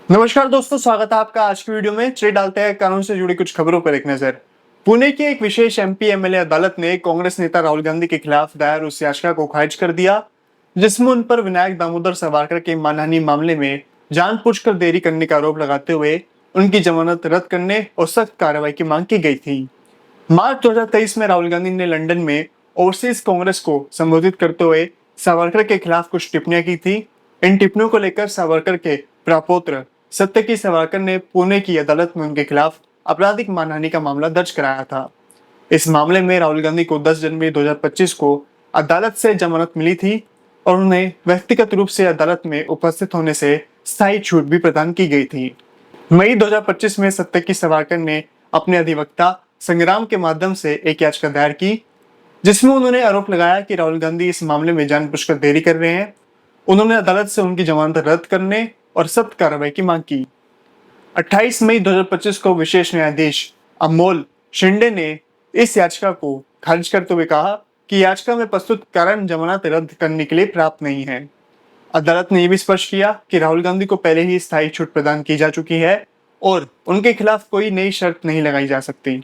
नमस्कार दोस्तों, स्वागत है आपका आज की वीडियो में। चलिए डालते हैं कानून से जुड़ी कुछ खबरों पर एक नजर। पुणे की एक विशेष एमपी एमएलए अदालत ने कांग्रेस नेता राहुल गांधी के खिलाफ दायर उस याचिका को खारिज कर दिया जिसमें उन पर विनायक दामोदर सावरकर के मानहानि मामले में जानबूझकर देरी करने का आरोप लगाते हुए उनकी जमानत रद्द करने और सख्त कार्रवाई की मांग की गई थी। मार्च 2023 में राहुल गांधी ने लंदन में ओवरसीज कांग्रेस को संबोधित करते हुए सावरकर के खिलाफ कुछ टिप्पणियां की थी। इन टिप्पणियों को लेकर सावरकर के प्रपौत्र सत्यकी सावरकर ने पुणे की अदालत में उनके खिलाफ आपराधिक मानहानि का मामला दर्ज कराया था। इस मामले में राहुल गांधी को 10 जनवरी 2025 को अदालत से जमानत मिली थी और उन्हें व्यक्तिगत रूप से अदालत में उपस्थित होने से स्थायी छूट भी प्रदान की गई थी। मई 2025 में सत्यकी सावरकर ने अपने अधिवक्ता संग्राम के माध्यम से एक याचिका दायर की जिसमें उन्होंने आरोप लगाया कि राहुल गांधी इस मामले में जानबूझकर देरी कर रहे हैं। उन्होंने अदालत से उनकी जमानत रद्द करने और सख्त कार्रवाई की मांग की। 28 मई 2025 को विशेष न्यायाधीश अमोल शिंदे ने इस याचिका को खारिज करते हुए कहा कि याचिका में प्रस्तुत कारण जमानत रद्द करने के लिए पर्याप्त नहीं है। अदालत ने यह भी स्पष्ट किया कि राहुल गांधी को पहले ही स्थायी छूट प्रदान की जा चुकी है और उनके खिलाफ कोई नई शर्त नहीं लगाई जा सकती।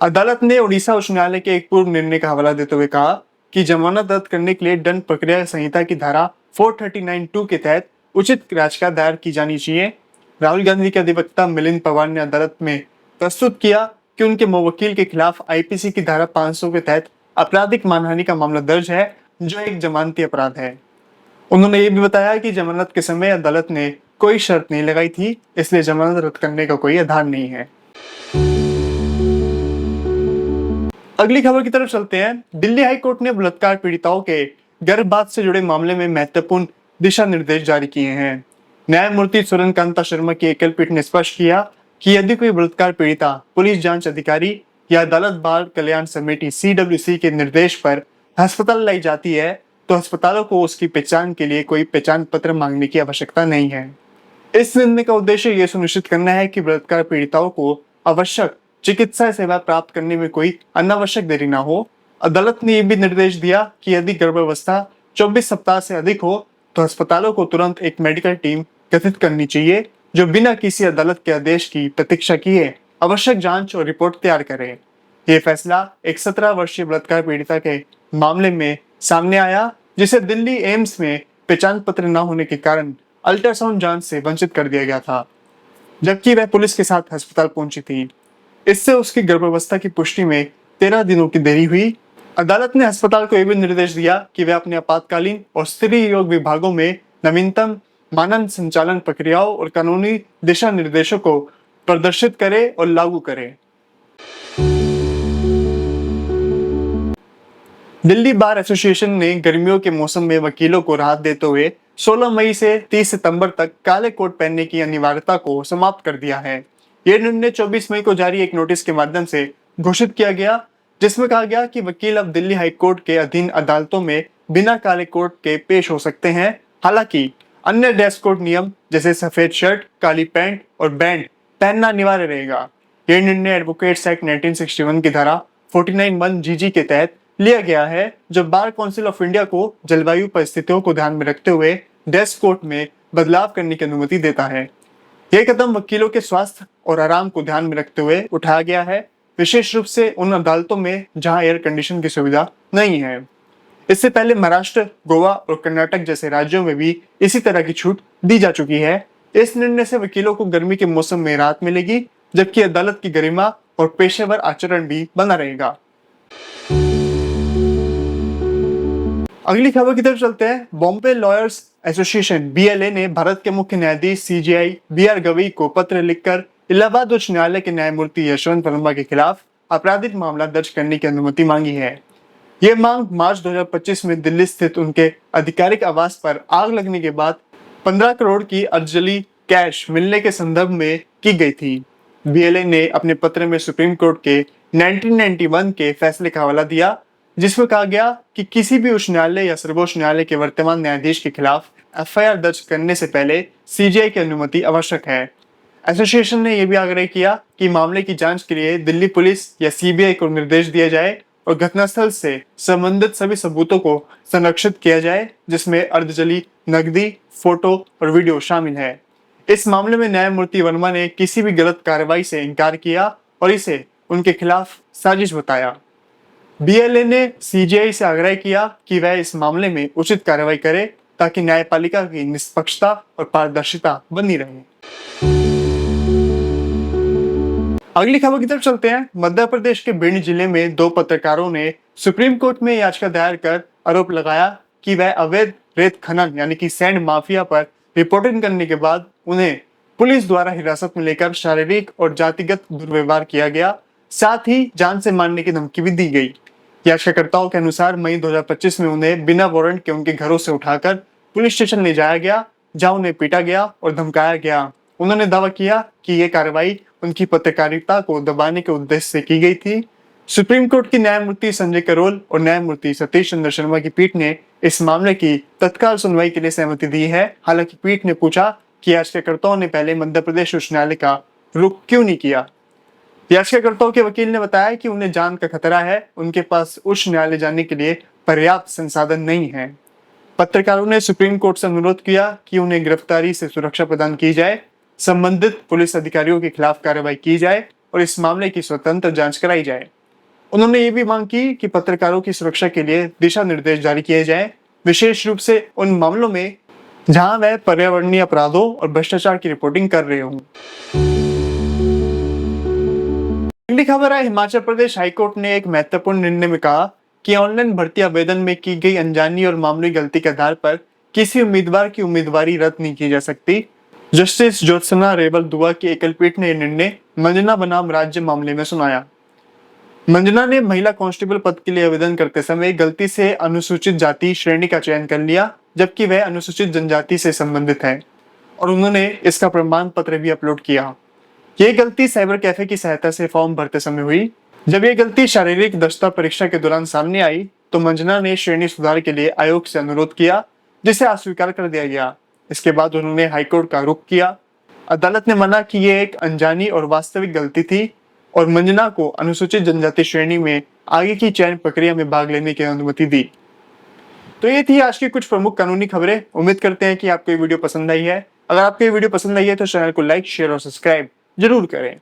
अदालत ने उड़ीसा उच्च न्यायालय के एक पूर्व निर्णय का हवाला देते हुए कहा कि जमानत रद्द करने के लिए दंड प्रक्रिया संहिता की धारा 439(2) के तहत उचित याचिका दायर की जानी चाहिए। राहुल गांधी के अधिवक्ता मिलिंद पवार ने अदालत में प्रस्तुत किया कि उनके मुवक्किल के खिलाफ आईपीसी की धारा 500 के तहत आपराधिक मानहानि का मामला दर्ज है जो एक जमानती अपराध है। उन्होंने ये भी बताया कि जमानत के समय अदालत ने कोई शर्त नहीं लगाई थी, इसलिए जमानत रद्द करने का कोई आधार नहीं है। अगली खबर की तरफ चलते हैं। दिल्ली हाई कोर्ट ने बलात्कार पीड़िताओं के गर्भपात से जुड़े मामले में महत्वपूर्ण दिशा निर्देश जारी किए हैं। न्यायमूर्ति सूर्यकांता शर्मा की एकल पीठ ने स्पष्ट किया कि यदि कोई बलात्कार पीड़िता पुलिस जांच अधिकारी या अदालत बाल कल्याण समिति CWC के निर्देश पर अस्पताल लाई जाती है तो अस्पतालों को उसकी पहचान के लिए कोई पहचान पत्र मांगने की आवश्यकता नहीं है। इस निर्णय का उद्देश्य यह सुनिश्चित करना है कि बलात्कार पीड़िताओं को आवश्यक चिकित्सा सेवा प्राप्त करने में कोई अनावश्यक देरी न हो। अदालत ने यह भी निर्देश दिया कि यदि गर्भावस्था 24 सप्ताह से अधिक हो तो अस्पतालों को तुरंत एक मेडिकल टीम गठित करनी चाहिए जो बिना किसी अदालत के आदेश की प्रतीक्षा किए आवश्यक जांच और रिपोर्ट तैयार करे। ये फैसला एक 17 वर्षीय बलात्कार पीड़िता के मामले में सामने आया जिसे दिल्ली एम्स में पहचान पत्र न होने के कारण अल्ट्रासाउंड जांच से वंचित कर दिया गया था, जबकि वह पुलिस के साथ अस्पताल पहुंची थी। इससे उसकी गर्भावस्था की पुष्टि में 13 दिनों की देरी हुई। अदालत ने अस्पताल को यह भी निर्देश दिया कि वे अपने आपातकालीन और स्त्री रोग विभागों में नवीनतम मानन संचालन प्रक्रियाओं और कानूनी दिशा निर्देशों को प्रदर्शित करे और लागू करे। दिल्ली बार एसोसिएशन ने गर्मियों के मौसम में वकीलों को राहत देते हुए 16 मई से 30 सितंबर तक काले कोट पहनने की अनिवार्यता को समाप्त कर दिया है। यह निर्णय 24 मई को जारी एक नोटिस के माध्यम से घोषित किया गया जिसमें कहा गया कि वकील अब दिल्ली हाई कोर्ट के अधीन अदालतों में बिना काले कोट के पेश हो सकते हैं। हालांकि अन्य ड्रेस कोड नियम जैसे सफेद शर्ट, काली पैंट और बैंड पहनना अनिवार्य रहेगा। यह निर्णय एडवोकेट्स एक्ट 1961 की धारा 49(1)GG के तहत लिया गया है जो बार काउंसिल ऑफ इंडिया को जलवायु परिस्थितियों को ध्यान में रखते हुए ड्रेस कोड में बदलाव करने की अनुमति देता है। यह कदम वकीलों के स्वास्थ्य और आराम को ध्यान में रखते हुए उठाया गया है, विशेष रूप से उन अदालतों में जहां एयर कंडीशन की सुविधा नहीं है। इससे पहले महाराष्ट्र, गोवा और कर्नाटक जैसे राज्यों में भी इसी तरह की छूट दी जा चुकी है। इस निर्णय से वकीलों को गर्मी के मौसम में राहत मिलेगी, जबकि अदालत की गरिमा और पेशेवर आचरण भी बना रहेगा। अगली खबर की तरफ चलते हैं। बॉम्बे लॉयर्स एसोसिएशन BLA ने भारत के मुख्य न्यायाधीश CJI BR गवई को पत्र लिखकर इलाहाबाद उच्च न्यायालय के न्यायमूर्ति यशवंत वर्मा के खिलाफ आपराधिक मामला दर्ज करने की अनुमति मांगी है। यह मांग मार्च 2025 में दिल्ली स्थित उनके आधिकारिक आवास पर आग लगने के बाद 15 करोड़ की अर्जली कैश मिलने के संदर्भ में की गई थी। BLA ने अपने पत्र में सुप्रीम कोर्ट के 1991 के फैसले का हवाला दिया जिसमें कहा गया कि किसी भी उच्च न्यायालय या सर्वोच्च न्यायालय के वर्तमान न्यायाधीश के खिलाफ FIR दर्ज करने से पहले CJI की अनुमति आवश्यक है। एसोसिएशन ने यह भी आग्रह किया कि मामले की जांच के लिए दिल्ली पुलिस या CBI को निर्देश दिया जाए और घटनास्थल से संबंधित सभी सबूतों को संरक्षित किया जाए जिसमें अर्धजली नकदी, फोटो और वीडियो शामिल है। इस मामले में न्यायमूर्ति वर्मा ने किसी भी गलत कार्रवाई से इनकार किया और इसे उनके खिलाफ साजिश बताया। बीएलए ने सीजीआई से आग्रह किया कि वह इस मामले में उचित कार्रवाई करे ताकि न्यायपालिका की निष्पक्षता और पारदर्शिता बनी रहे। अगली खबर की तरफ चलते हैं। मध्य प्रदेश के भिंड जिले में दो पत्रकारों ने सुप्रीम कोर्ट में याचिका दायर कर आरोप लगाया कि वह अवैध रेत खनन यानी कि सैंड माफिया पर रिपोर्टिंग करने के बाद उन्हें पुलिस द्वारा हिरासत में लेकर शारीरिक और जातिगत दुर्व्यवहार किया गया, साथ ही जान से मारने की धमकी भी दी गई। याचिकाकर्ताओं के अनुसार मई 2025 में उन्हें बिना वारंट के उनके घरों से उठाकर पुलिस स्टेशन ले जाया गया, जहां उन्हें पीटा गया और धमकाया गया। उन्होंने दावा किया कि यह कार्रवाई उनकी पत्रकारिता को दबाने के उद्देश्य से की गई थी। सुप्रीम कोर्ट की न्यायमूर्ति संजय करोल और न्यायमूर्ति सतीश चंद्र शर्मा की पीठ ने इस मामले की तत्काल सुनवाई के लिए सहमति दी है। हालांकि पीठ ने पूछा कि याचिकाकर्ताओं ने पहले मध्य प्रदेश उच्च न्यायालय का रुख क्यों नहीं किया। याचिकाकर्ताओं के वकील ने बताया कि उन्हें जान का खतरा है, उनके पास उच्च न्यायालय जाने के लिए पर्याप्त संसाधन नहीं है। पत्रकारों ने सुप्रीम कोर्ट से अनुरोध किया कि उन्हें गिरफ्तारी से सुरक्षा प्रदान की जाए, संबंधित पुलिस अधिकारियों के खिलाफ कार्रवाई की जाए और इस मामले की स्वतंत्र जांच कराई जाए। उन्होंने ये भी मांग की कि पत्रकारों की सुरक्षा के लिए दिशा निर्देश जारी किए जाएं, विशेष रूप से उन मामलों में जहां वह पर्यावरणीय अपराधों और भ्रष्टाचार की रिपोर्टिंग कर रहे हों। अगली खबर है, हिमाचल प्रदेश हाईकोर्ट ने एक महत्वपूर्ण निर्णय में कहा कि ऑनलाइन भर्ती आवेदन में की गई अनजानी और मामूली गलती के आधार पर किसी उम्मीदवार की उम्मीदवारी रद्द नहीं की जा सकती। जस्टिस ज्योत्सना रेवल दुआ की एकल पीठ ने यह निर्णय मंजना बनाम राज्य मामले में सुनाया। मंजना ने महिला कांस्टेबल पद के लिए आवेदन करते समय गलती से अनुसूचित जाति श्रेणी का चयन कर लिया, जबकि वह अनुसूचित जनजाति से संबंधित है और उन्होंने इसका प्रमाण पत्र भी अपलोड किया। ये गलती साइबर कैफे की सहायता से फॉर्म भरते समय हुई। जब ये गलती शारीरिक दक्षता परीक्षा के दौरान सामने आई तो मंजना ने श्रेणी सुधार के लिए आयोग से अनुरोध किया, जिसे अस्वीकार कर दिया गया। इसके बाद उन्होंने हाईकोर्ट का रुख किया। अदालत ने माना कि यह एक अनजानी और वास्तविक गलती थी और मंजना को अनुसूचित जनजाति श्रेणी में आगे की चयन प्रक्रिया में भाग लेने की अनुमति दी। तो ये थी आज की कुछ प्रमुख कानूनी खबरें। उम्मीद करते हैं कि आपको ये वीडियो पसंद आई है। अगर आपको ये वीडियो पसंद आई है तो चैनल को लाइक, शेयर और सब्सक्राइब जरूर करें।